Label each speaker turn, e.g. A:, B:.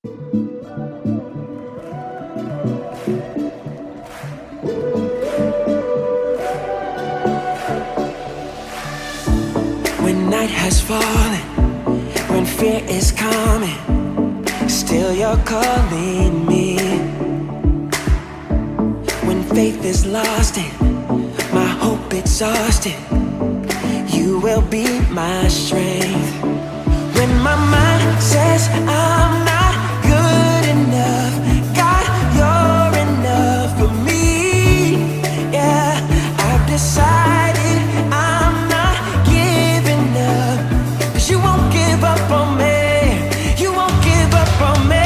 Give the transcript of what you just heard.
A: When night has fallen, when fear is coming, still you're calling me. When faith is lost and my hope exhausted, you will be my strength. When my mind says I'm not good enough, God, you're enough for me. Yeah, I've decided I'm not giving up, 'cause you won't give up on me. You won't give up on me.